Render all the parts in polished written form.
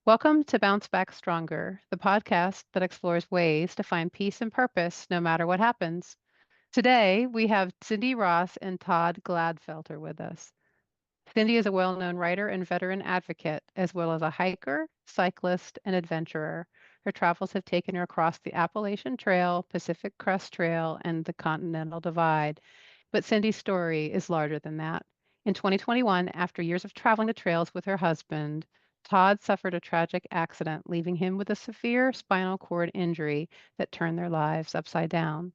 Welcome to Bounce Back Stronger, the podcast that explores ways to find peace and purpose no matter what happens. Today, we have Cindy Ross and Todd Gladfelter with us. Cindy is a well-known writer and veteran advocate, as well as a hiker, cyclist, and adventurer. Her travels have taken her across the Appalachian Trail, Pacific Crest Trail, and the Continental Divide. But Cindy's story is larger than that. In 2021, after years of traveling the trails with her husband, Todd suffered a tragic accident, leaving him with a severe spinal cord injury that turned their lives upside down.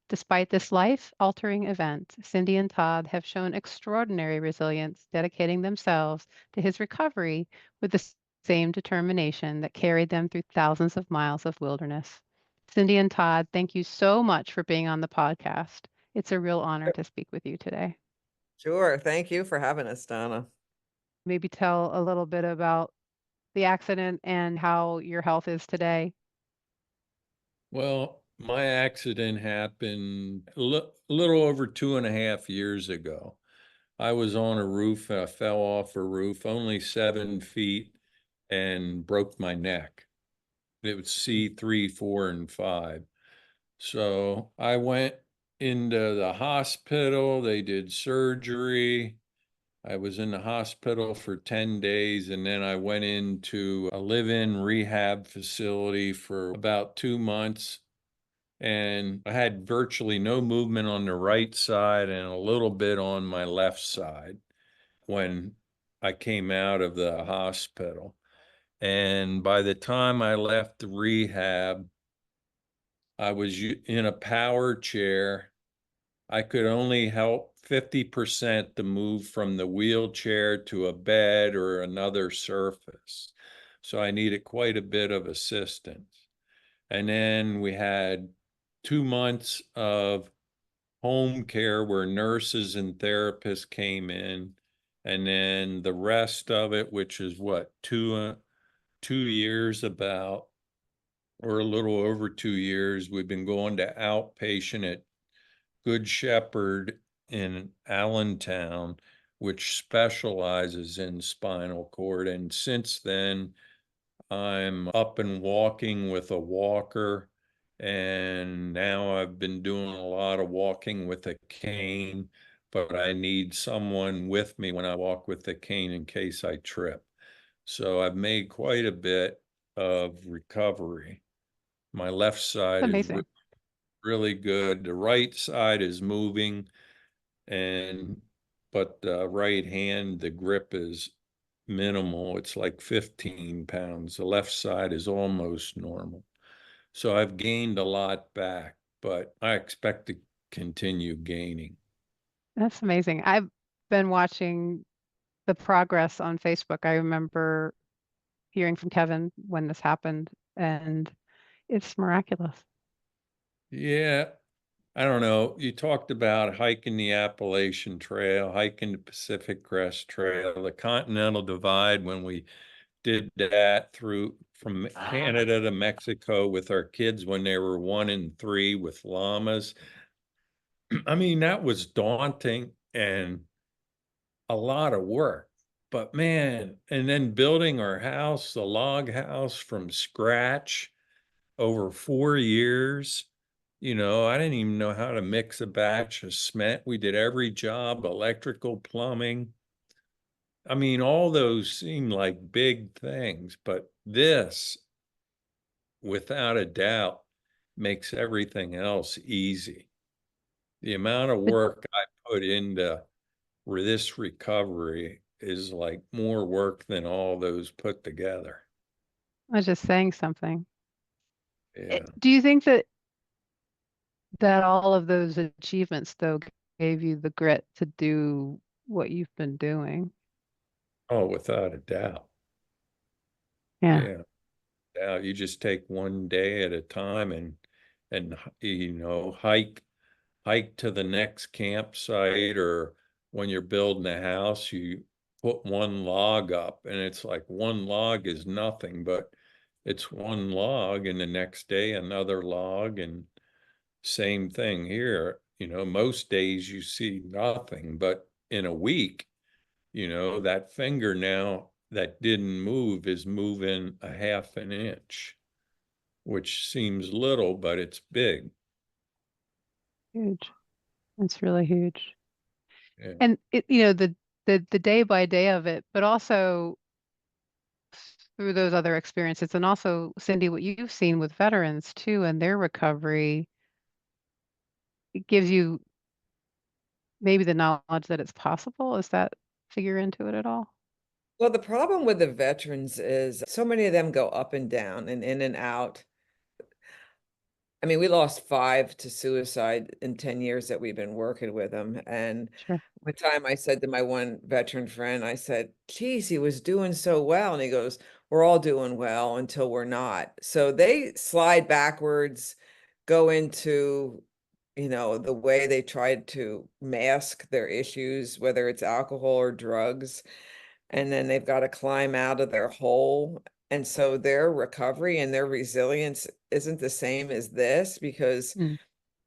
Despite this life-altering event, Cindy and Todd have shown extraordinary resilience, dedicating themselves to his recovery with the same determination that carried them through thousands of miles of wilderness. Cindy and Todd, thank you so much for being on the podcast. It's a real honor to speak with you today. Sure. Thank you for having us, Donna. Maybe tell a little bit about the accident and how your health is today. Well, my accident happened a little over 2.5 years ago. I was on a roof and I fell off a roof only 7 feet and broke my neck. It was C3, 4, and 5. So I went into the hospital. They did surgery. I was in the hospital for 10 days, and then I went into a live-in rehab facility for about 2 months. And I had virtually no movement on the right side and a little bit on my left side when I came out of the hospital. And by the time I left the rehab, I was in a power chair. I could only help 50% to move from the wheelchair to a bed or another surface. So I needed quite a bit of assistance. And then we had 2 months of home care where nurses and therapists came in. And then the rest of it, which is what, 2 years about, or a little over 2 years, we've been going to outpatient at Good Shepherd in Allentown, which specializes in spinal cord. And since then, I'm up and walking with a walker. And now I've been doing a lot of walking with a cane, but I need someone with me when I walk with the cane in case I trip. So I've made quite a bit of recovery. My left side is Amazing. really good. The right side is moving, but the right hand, the grip is minimal. It's like 15 pounds. The left side is almost normal. So I've gained a lot back, but I expect to continue gaining. That's amazing. I've been watching the progress on Facebook. I remember hearing from Kevin when this happened, and it's miraculous. Yeah, I don't know. You talked about hiking the Appalachian Trail, hiking the Pacific Crest Trail, the Continental Divide when we did that through from Canada to Mexico with our kids when they were 1 and 3 with llamas. I mean, that was daunting and a lot of work. But man, and then building our house, the log house from scratch over 4 years. I didn't even know how to mix a batch of cement. We did every job, electrical, plumbing. I mean, all those seem like big things, but this, without a doubt, makes everything else easy. The amount of But work I put into this recovery is like more work than all those put together. I was just saying something. Yeah. Do you think that all of those achievements, though, gave you the grit to do what you've been doing? Oh, without a doubt. Yeah. Yeah. Yeah. You just take one day at a time and hike to the next campsite, or when you're building a house, you put one log up and it's like one log is nothing, but it's one log, and the next day another log, and same thing here. Most days you see nothing, but in a week, that finger now that didn't move is moving a half an inch, which seems little, but it's big. Huge. It's really huge. Yeah. And it, the day by day of it, but also through those other experiences, and also Cindy, what you've seen with veterans too and their recovery, it gives you maybe the knowledge that it's possible. Does that figure into it at all? Well, the problem with the veterans is so many of them go up and down and in and out. I mean, we lost 5 to suicide in 10 years that we've been working with them. And Sure. one time I said to my one veteran friend, I said, geez, he was doing so well. And he goes, we're all doing well until we're not. So they slide backwards, go into, the way they tried to mask their issues, whether it's alcohol or drugs. And then they've got to climb out of their hole. And so their recovery and their resilience isn't the same as this because Mm,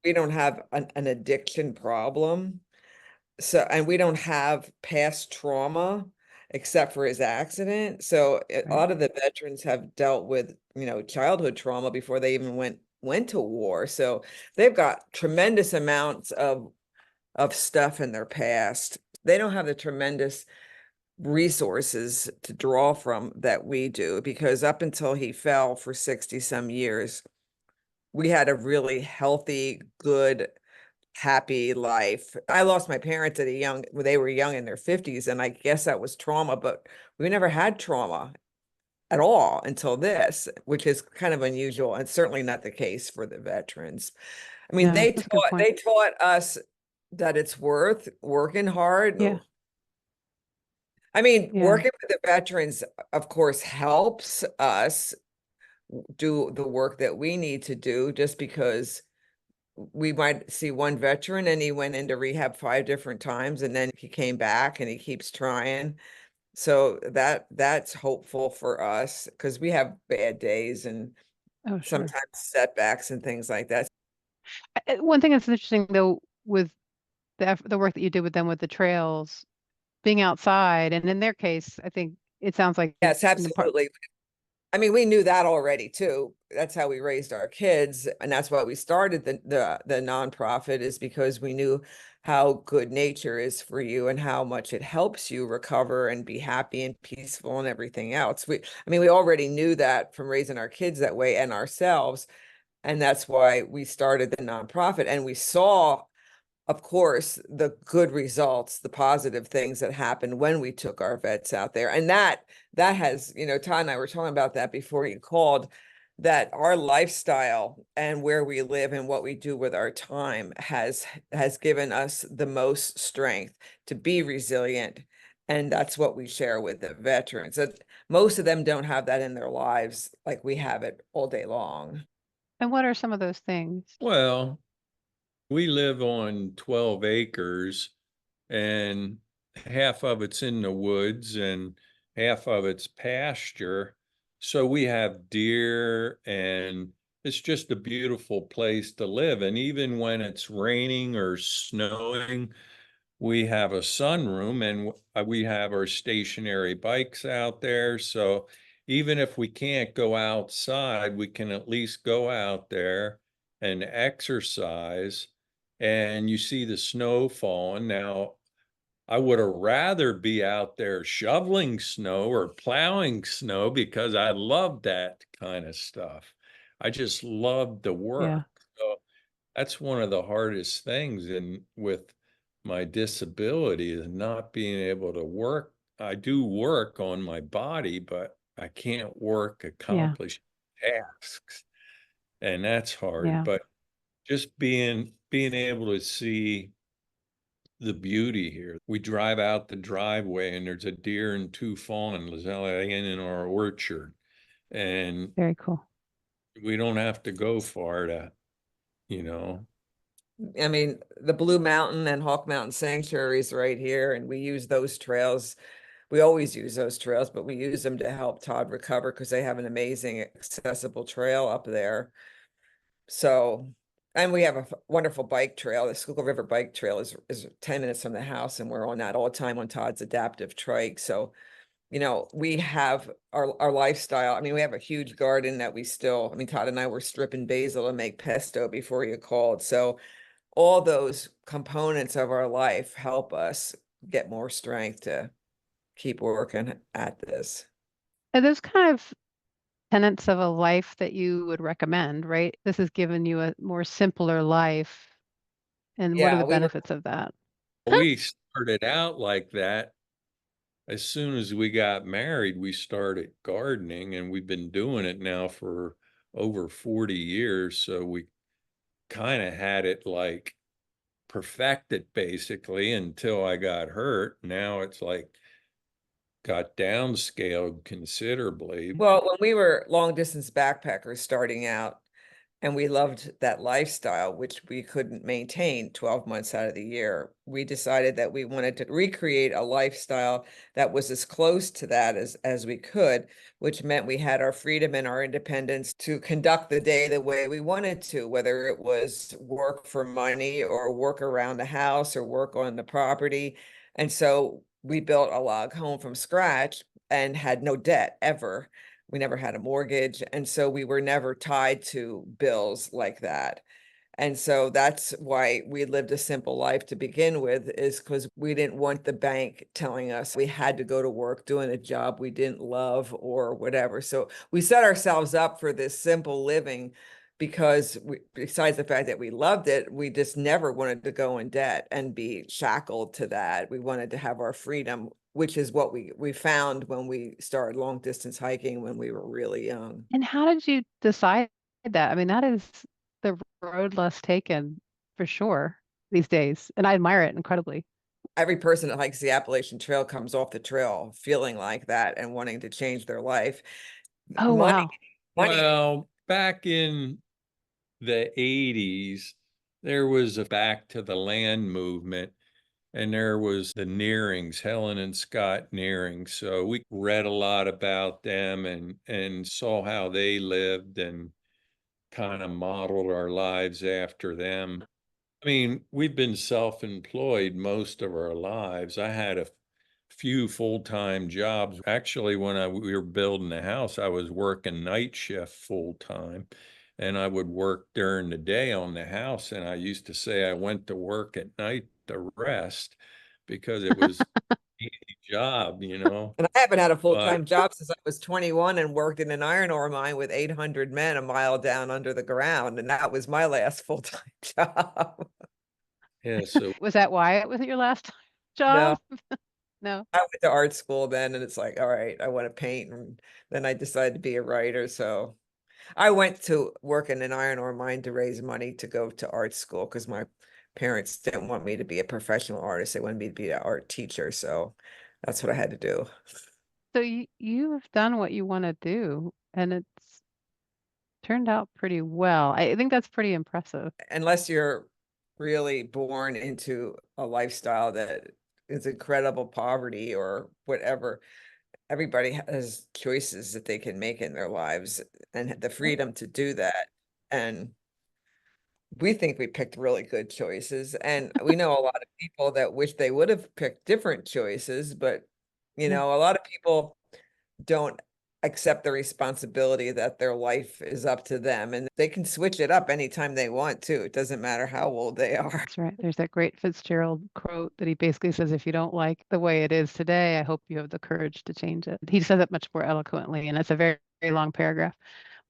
we don't have an addiction problem. So, and we don't have past trauma except for his accident. So a right. lot of the veterans have dealt with, childhood trauma before they even went to war. So they've got tremendous amounts of stuff in their past. They don't have the tremendous resources to draw from that we do, because up until he fell for 60 some years, we had a really healthy, good, happy life. I lost my parents at when they were young in their 50s, and I guess that was trauma, but we never had trauma at all until this, which is kind of unusual and certainly not the case for the veterans. I mean, No, that's a good point. they taught us that it's worth working hard. Yeah. I mean, Yeah. working with the veterans, of course, helps us do the work that we need to do, just because we might see one veteran and he went into rehab 5 different times and then he came back and he keeps trying. So that's hopeful for us because we have bad days and Oh, sure. sometimes setbacks and things like that. One thing that's interesting though with the work that you did with them with the trails, being outside, and in their case, I think it sounds like Yes, in the part. absolutely. I mean, we knew that already too. That's how we raised our kids, and that's why we started the nonprofit, is because we knew how good nature is for you and how much it helps you recover and be happy and peaceful and everything else. I mean, we already knew that from raising our kids that way and ourselves, and that's why we started the nonprofit. And we saw, of course, the good results, the positive things that happened when we took our vets out there. And that has, Todd and I were talking about that before you called, that our lifestyle and where we live and what we do with our time has given us the most strength to be resilient. And that's what we share with the veterans. That most of them don't have that in their lives like we have it all day long. And what are some of those things? Well, we live on 12 acres and half of it's in the woods and half of it's pasture. So we have deer and it's just a beautiful place to live. And even when it's raining or snowing, we have a sunroom and we have our stationary bikes out there. So even if we can't go outside, we can at least go out there and exercise. And you see the snow falling. Now, I would have rather be out there shoveling snow or plowing snow because I love that kind of stuff. I just love the Yeah. work. So that's one of the hardest things with my disability is not being able to work. I do work on my body, but I can't Yeah. accomplish tasks. And that's hard. Yeah. But just being able to see the beauty here. We drive out the driveway and there's a deer and 2 fawns laying in our orchard. And Very cool. we don't have to go far to, you know. I mean, the Blue Mountain and Hawk Mountain sanctuaries right here, and we use those trails. We always use those trails, but we use them to help Todd recover because they have an amazing accessible trail up there. So, and we have a wonderful bike trail. The Schuylkill River Bike Trail is 10 minutes from the house, and we're on that all the time on Todd's adaptive trike. So we have our lifestyle. I mean, we have a huge garden that we still, I mean, Todd and I were stripping basil to make pesto before you called. So all those components of our life help us get more strength to keep working at this. And those kind of tenets of a life that you would recommend, right? This has given you a more simpler life. And what are Yeah, the benefits of that? We started out like that. As soon as we got married, we started gardening, and we've been doing it now for over 40 years. So we kind of had it like perfected basically until I got hurt. Now it's like got downscaled considerably. Well, when we were long distance backpackers starting out, and we loved that lifestyle, which we couldn't maintain 12 months out of the year, we decided that we wanted to recreate a lifestyle that was as close to that as we could, which meant we had our freedom and our independence to conduct the day the way we wanted to, whether it was work for money or work around the house or work on the property. And so we built a log home from scratch and had no debt ever. We never had a mortgage. And so we were never tied to bills like that. And so that's why we lived a simple life to begin with, is because we didn't want the bank telling us we had to go to work doing a job we didn't love or whatever. So we set ourselves up for this simple living because besides the fact that we loved it, we just never wanted to go in debt and be shackled to that. We wanted to have our freedom, which is what we found when we started long distance hiking when we were really young. And how did you decide that? I mean, that is the road less taken for sure these days. And I admire it incredibly. Every person that hikes the Appalachian Trail comes off the trail feeling like that and wanting to change their life. Oh, Money, wow. money. Well, back in the 80s, there was a back to the land movement, and there was the Nearings, Helen and Scott Nearing. So we read a lot about them and saw how they lived and kind of modeled our lives after them. I mean, we've been self-employed most of our lives. I had a few full-time jobs. Actually, when we were building the house, I was working night shift full-time, and I would work during the day on the house. And I used to say I went to work at night to rest because it was an easy job, you know. And I haven't had a But full-time job since I was 21 and worked in an iron ore mine with 800 men a mile down under the ground. And that was my last full-time job. yeah, so Was that why it was your last No, job? No. I went to art school then, and it's like, all right, I want to paint. And then I decided to be a writer. So I went to work in an iron ore mine to raise money to go to art school because my parents didn't want me to be a professional artist. They wanted me to be an art teacher. So that's what I had to do. So you've done what you want to do, and it's turned out pretty well. I think that's pretty impressive. Unless you're really born into a lifestyle that is incredible poverty or whatever, everybody has choices that they can make in their lives and the freedom to do that. And we think we picked really good choices. And we know a lot of people that wish they would have picked different choices, but Yeah. a lot of people don't accept the responsibility that their life is up to them and they can switch it up anytime they want to. It doesn't matter how old they are. That's right. There's that great Fitzgerald quote that he basically says, if you don't like the way it is today, I hope you have the courage to change it. He says it much more eloquently, and it's a very, very long paragraph,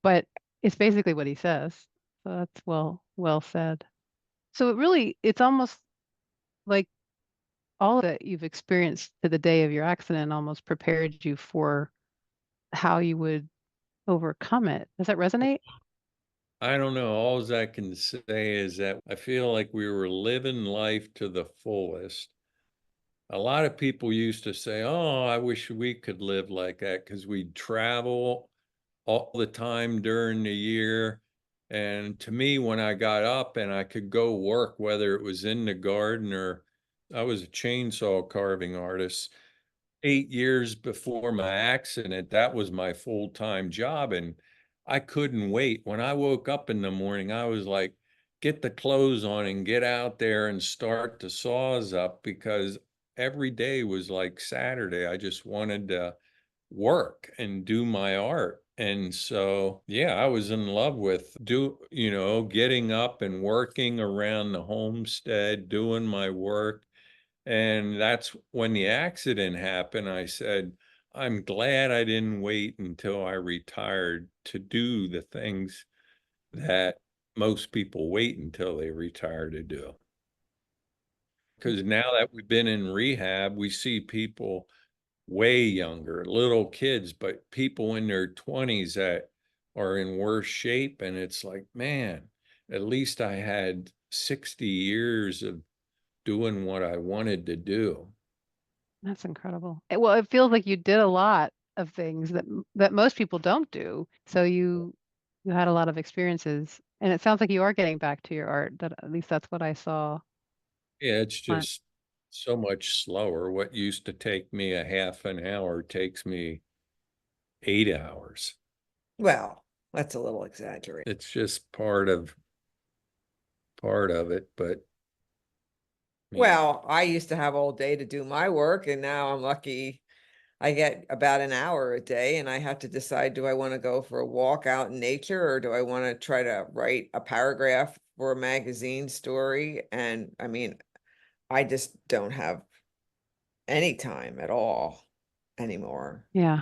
but it's basically what he says. So that's well said. So it's almost like all that you've experienced to the day of your accident almost prepared you for how you would overcome it. Does that resonate? I don't know. All I can say is that I feel like we were living life to the fullest. A lot of people used to say, "Oh, I wish we could live like that," because we'd travel all the time during the year. And to me, when I got up and I could go work, whether it was in the garden or I was a chainsaw carving artist, 8 years before my accident, that was my full-time job. And I couldn't wait. When I woke up in the morning, I was like, get the clothes on and get out there and start the saws up because every day was like Saturday. I just wanted to work and do my art. And so, yeah, I was in love with getting up and working around the homestead, doing my work. And that's when the accident happened. I said, I'm glad I didn't wait until I retired to do the things that most people wait until they retire to do. Because now that we've been in rehab, we see people way younger, little kids, but people in their 20s that are in worse shape. And it's like, man, at least I had 60 years of doing what I wanted to do. That's incredible. Well, it feels like you did a lot of things that most people don't do. So you had a lot of experiences, and it sounds like you are getting back to your art. That at least that's what I saw. Yeah, it's just so much slower. What used to take me a half an hour takes me 8 hours. Well, that's a little exaggerated. It's just part of it, but Well, I used to have all day to do my work, and now I'm lucky I get about an hour a day, and I have to decide, do I want to go for a walk out in nature, or do I want to try to write a paragraph for a magazine story? And I mean, I just don't have any time at all anymore. Yeah.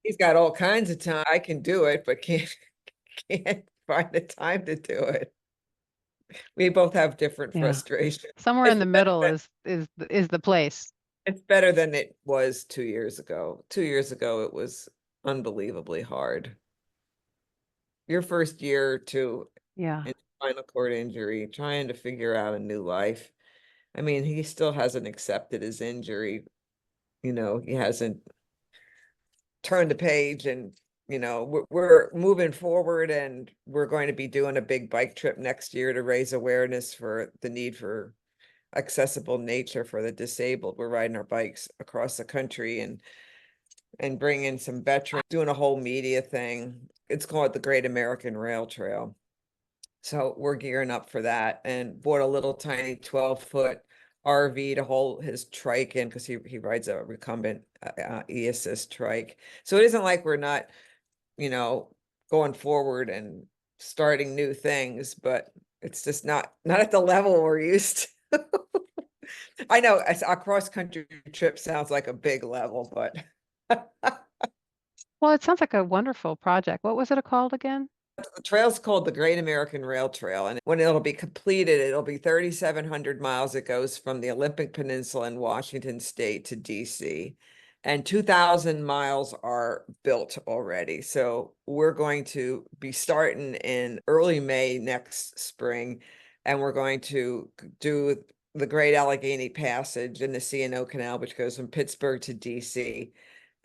He's got all kinds of time. I can do it, but can't find the time to do it. We both have different Yeah. frustrations. Somewhere in It's the better middle than- is the place. It's better than it was 2 years ago. 2 years ago, it was unbelievably hard. Your first year or two Yeah. in spinal cord injury, trying to figure out a new life. I mean, he still hasn't accepted his injury. He hasn't turned the page, and we're moving forward, and we're going to be doing a big bike trip next year to raise awareness for the need for accessible nature for the disabled. We're riding our bikes across the country and bringing some veterans, doing a whole media thing. It's called the Great American Rail Trail. So we're gearing up for that, and bought a little tiny 12-foot RV to hold his trike in, because he rides a recumbent e-assist trike. So it isn't like we're not, going forward and starting new things, but it's just not at the level we're used to. I know a cross-country trip sounds like a big level, but Well, it sounds like a wonderful project. What was it called again? the trail's called the Great American Rail Trail, and when it'll be completed, it'll be 3,700 miles. It goes from the Olympic Peninsula in Washington State to DC, and 2,000 miles are built already. So we're going to be starting in early May next spring, and we're going to do the Great Allegheny Passage and the C&O Canal, which goes from Pittsburgh to DC.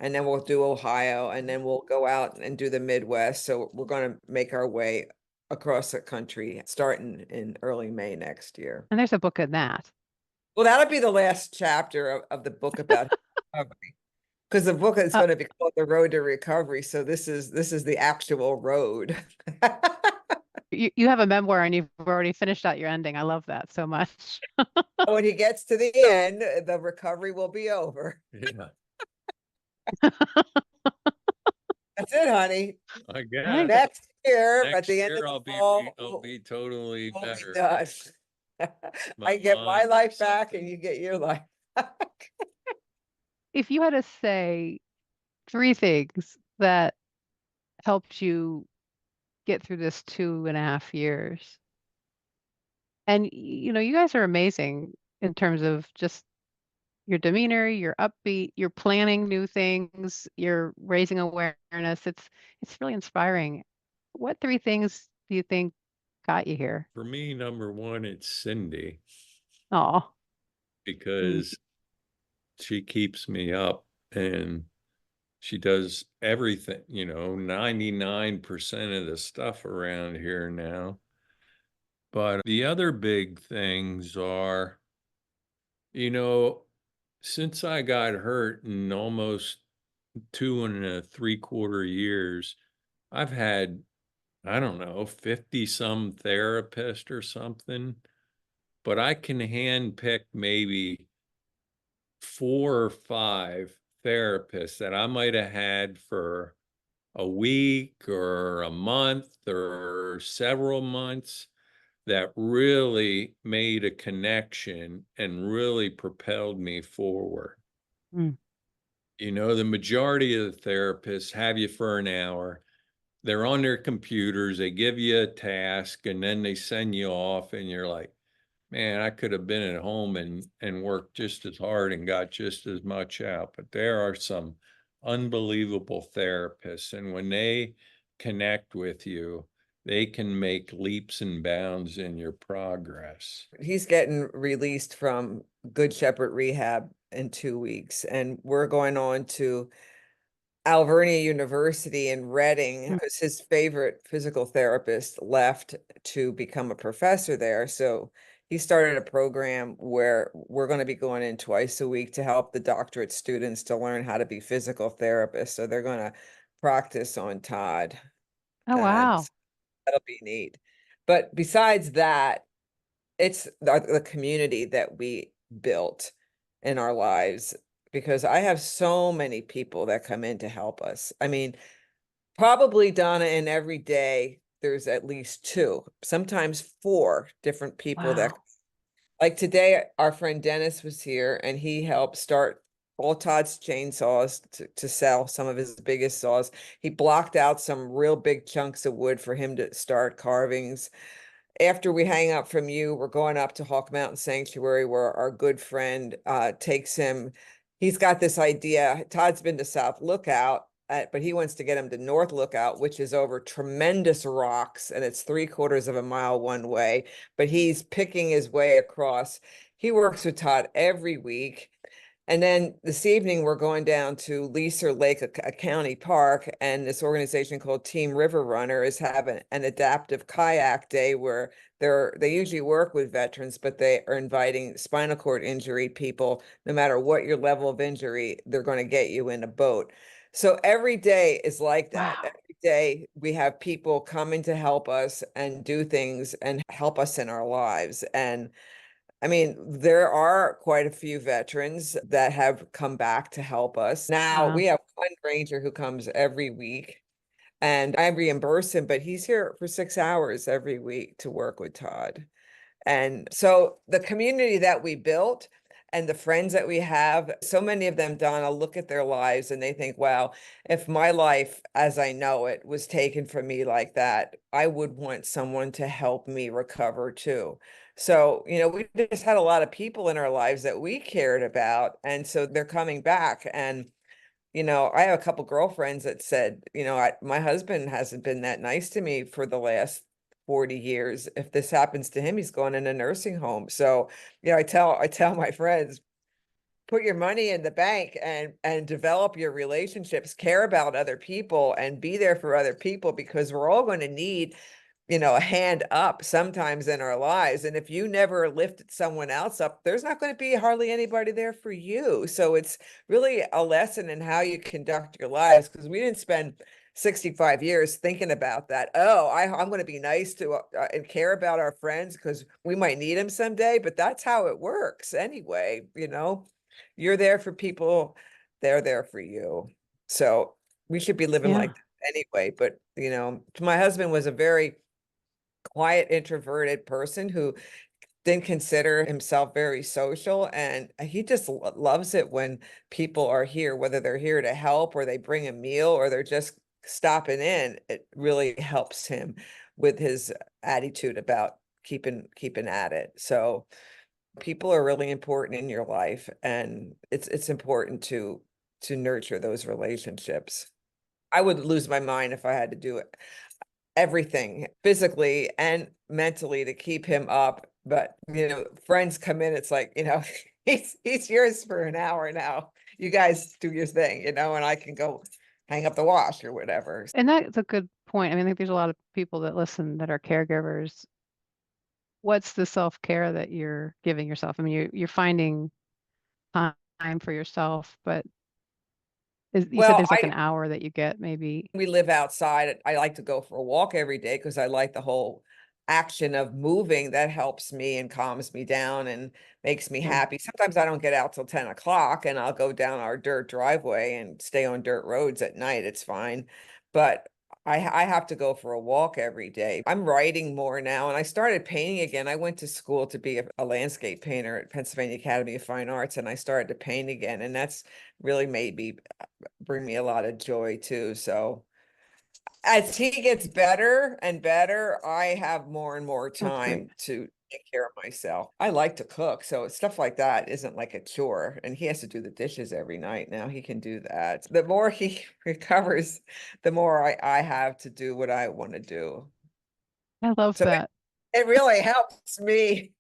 And then we'll do Ohio, and then we'll go out and do the Midwest. So we're going to make our way across the country, starting in early May next year. And there's a book in that. Well, that'll be the last chapter of the book about recovery, because the book is going to be called The Road to Recovery. So this is the actual road. You have a memoir and you've already finished out your ending. I love that so much. When he gets to the end, the recovery will be over. yeah, That's it, honey. I guess Right. Next year, at next the end year of I'll the fall, I'll be totally we'll be better. done. My I get my mind life is back, something. and you get your life back. If you had to say three things that helped you get through this 2.5 years, and you guys are amazing in terms of just your demeanor, you're upbeat, you're planning new things, you're raising awareness. It's really inspiring. What three things do you think got you here? For me, number one, it's Cindy, Oh, because she keeps me up and she does everything, 99% of the stuff around here now. But the other big things are, since I got hurt in almost 2.75 years, I've had, I don't know, 50 some therapist or something, but I can handpick maybe 4 or 5 therapist that I might have had for a week or a month or several months that really made a connection and really propelled me forward. Mm. You know, the majority of the therapists have you for an hour. They're on their computers, they give you a task, and then they send you off, and you're like, man, I could have been at home and worked just as hard and got just as much out. But there are some unbelievable therapists, and when they connect with you, they can make leaps and bounds in your progress. He's getting released from Good Shepherd Rehab in 2 weeks, and we're going on to Alvernia University in Reading, Mm. because his favorite physical therapist left to become a professor there. So he started a program where we're going to be going in twice a week to help the doctorate students to learn how to be physical therapists. So they're going to practice on Todd, Oh, and wow. that'll be neat. But besides that, it's the community that we built in our lives, because I have so many people that come in to help us. I mean, probably, Donna, in every day, there's at least two, sometimes four different people that, Wow. like today, our friend Dennis was here and he helped start all Todd's chainsaws to sell some of his biggest saws. He blocked out some real big chunks of wood for him to start carvings. After we hang up from you, we're going up to Hawk Mountain Sanctuary, where our good friend takes him. He's got this idea. Todd's been to South Lookout, but he wants to get him to North Lookout, which is over tremendous rocks, and it's 3/4 of a mile one way. But he's picking his way across. He works with Todd every week. And then this evening, we're going down to Leaser Lake, a county park, and this organization called Team River Runner is having an adaptive kayak day where they usually work with veterans, but they are inviting spinal cord injury people. No matter what your level of injury, they're going to get you in a boat. So every day is like that. Wow. Every day we have people coming to help us and do things and help us in our lives. And I mean, there are quite a few veterans that have come back to help us. Now Wow. we have one ranger who comes every week, and I reimburse him, but he's here for 6 hours every week to work with Todd. And so the community that we built and the friends that we have, so many of them, Donna, look at their lives and they think, wow, if my life as I know it was taken from me like that, I would want someone to help me recover too. So, we just had a lot of people in our lives that we cared about. And so they're coming back. And I have a couple girlfriends that said, my husband hasn't been that nice to me for the last 40 years. If this happens to him, he's going in a nursing home. So, I tell my friends, put your money in the bank and develop your relationships, care about other people and be there for other people, because we're all going to need a hand up sometimes in our lives. And if you never lifted someone else up, there's not going to be hardly anybody there for you. So it's really a lesson in how you conduct your lives, because we didn't spend 65 years thinking about that. Oh, I'm going to be nice to and care about our friends because we might need them someday. But that's how it works anyway. You're there for people, they're there for you. So we should be living Yeah. like that anyway. But, my husband was a very quiet, introverted person who didn't consider himself very social. And he just loves it when people are here, whether they're here to help or they bring a meal or they're just stopping in. It really helps him with his attitude about keeping at it. So people are really important in your life, and it's important to nurture those relationships. I would lose my mind if I had to do it everything physically and mentally to keep him up. But, friends come in, it's like, he's yours for an hour now. You guys do your thing, and I can go hang up the wash or whatever. And that's a good point. I mean, I think there's a lot of people that listen that are caregivers. What's the self-care that you're giving yourself? I mean, you're finding time for yourself, but you said Well, there's like an hour that you get maybe. we live outside. I like to go for a walk every day because I like the whole action of moving that helps me and calms me down and makes me Yeah. happy. Sometimes I don't get out till 10 o'clock and I'll go down our dirt driveway and stay on dirt roads at night. It's fine. But I have to go for a walk every day. I'm writing more now and I started painting again. I went to school to be a landscape painter at Pennsylvania Academy of Fine Arts, and I started to paint again. And that's really made me bring me a lot of joy too. So as he gets better and better, I have more and more That's great. time to take care of myself. I like to cook, so stuff like that isn't like a chore. And he has to do the dishes every night now. He can do that. The more he recovers, the more I have to do what I want to do. I love So that. it really helps me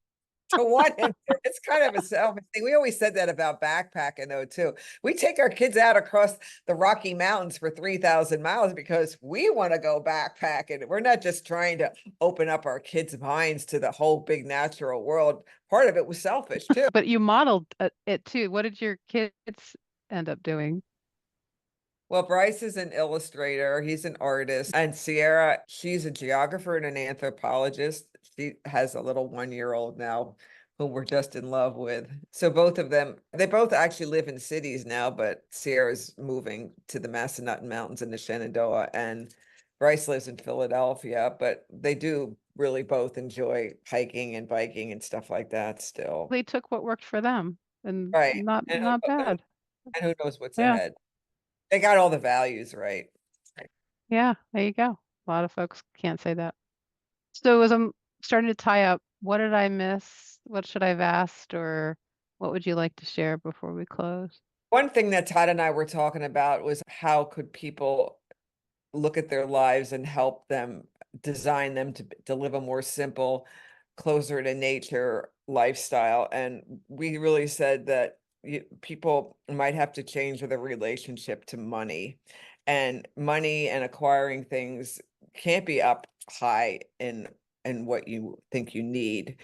to want him. It's kind of a selfish thing. We always said that about backpacking though, too. We take our kids out across the Rocky Mountains for 3,000 miles because we want to go backpacking. We're not just trying to open up our kids' minds to the whole big natural world. Part of it was selfish too. But you modeled it too. What did your kids end up doing? Well, Bryce is an illustrator, he's an artist, and Sierra, she's a geographer and an anthropologist. She has a little 1-year-old now whom we're just in love with. So both of them, they both actually live in cities now, but Sierra's moving to the Massanutten Mountains in the Shenandoah, and Bryce lives in Philadelphia, but they do really both enjoy hiking and biking and stuff like that still. They took what worked for them, and Right. not bad. And who knows what's Yeah. ahead. They got all the values right. Yeah, there you go. A lot of folks can't say that. So as I'm starting to tie up, what did I miss? What should I have asked, or what would you like to share before we close? One thing that Todd and I were talking about was how could people look at their lives and help them design them to live a more simple, closer to nature lifestyle. And we really said that people might have to change their relationship to money, and money and acquiring things can't be up high in what you think you need,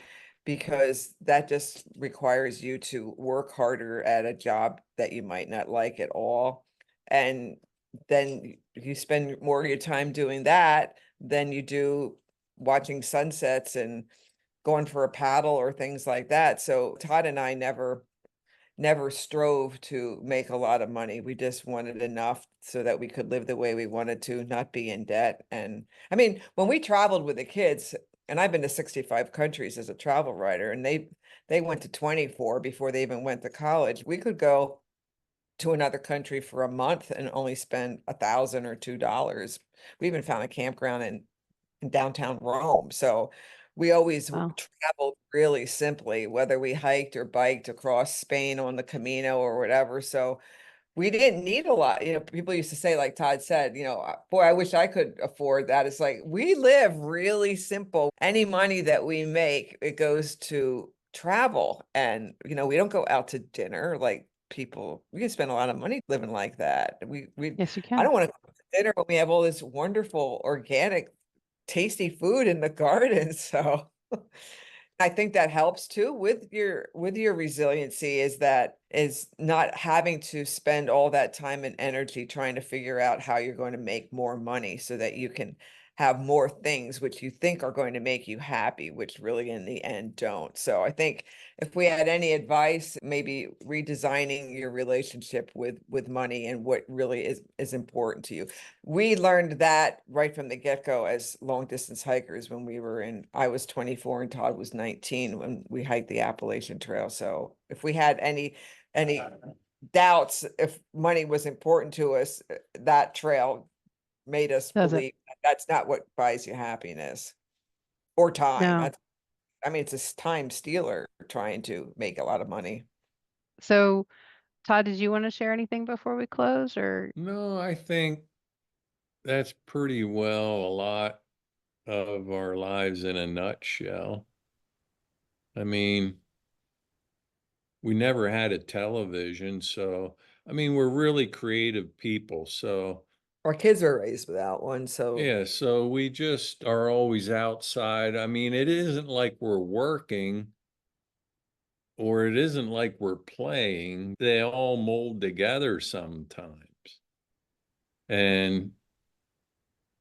because that just requires you to work harder at a job that you might not like at all. And then you spend more of your time doing that than you do watching sunsets and going for a paddle or things like that. So Todd and I never strove to make a lot of money. We just wanted enough so that we could live the way we wanted to, not be in debt. And I mean, when we traveled with the kids, and I've been to 65 countries as a travel writer, and they went to 24 before they even went to college. We could go to another country for a month and only spend $1,000 or $2. We even found a campground in downtown Rome. So we always Wow. traveled really simply, whether we hiked or biked across Spain on the Camino or whatever. So we didn't need a lot. People used to say, like Todd said, boy, I wish I could afford that. It's like, we live really simple. Any money that we make, it goes to travel. And, we don't go out to dinner like people. We can spend a lot of money living like that. Yes, you I can. don't want to go to dinner when we have all this wonderful, organic, tasty food in the garden. So I think that helps too with your resiliency, is not having to spend all that time and energy trying to figure out how you're going to make more money so that you can have more things which you think are going to make you happy, which really in the end don't. So I think if we had any advice, maybe redesigning your relationship with money and what really is important to you. We learned that right from the get-go as long distance hikers when I was 24 and Todd was 19 when we hiked the Appalachian Trail. So if we had any doubts if money was important to us, that trail made us Does it? believe that's not what buys you happiness or time. No. It's a time stealer trying to make a lot of money. So, Todd, did you want to share anything before we close, or No, I think that's pretty well a lot of our lives in a nutshell. I mean, we never had a television, so we're really creative people. So Our kids were raised without one, so yeah, so we just are always outside. It isn't like we're working or it isn't like we're playing. They all mold together sometimes. And,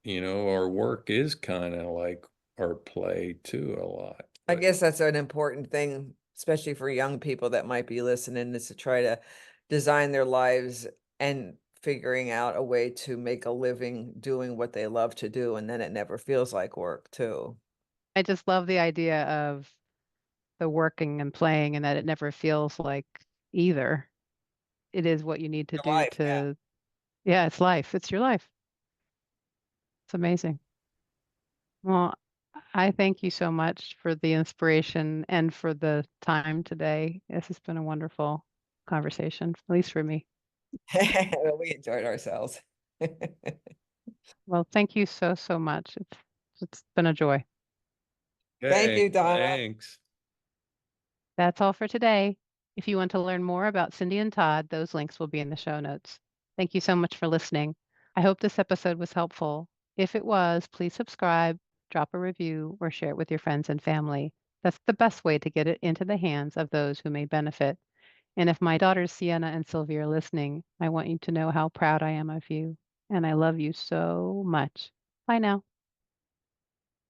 our work is kind of like our play too a lot. I But guess that's an important thing, especially for young people that might be listening, is to try to design their lives and figuring out a way to make a living doing what they love to do. And then it never feels like work too. I just love the idea of the working and playing and that it never feels like either. It is what you need to Your do life, yeah. to, yeah, it's life. It's your life. It's amazing. Well, I thank you so much for the inspiration and for the time today. This has been a wonderful conversation, at least for me. Well, we enjoyed ourselves. Well, thank you so, so much. It's been a joy. Thank okay, you, Donna. thanks. That's all for today. If you want to learn more about Cindy and Todd, those links will be in the show notes. Thank you so much for listening. I hope this episode was helpful. If it was, please subscribe, drop a review, or share it with your friends and family. That's the best way to get it into the hands of those who may benefit. And if my daughters Sienna and Sylvia are listening, I want you to know how proud I am of you. And I love you so much. Bye now.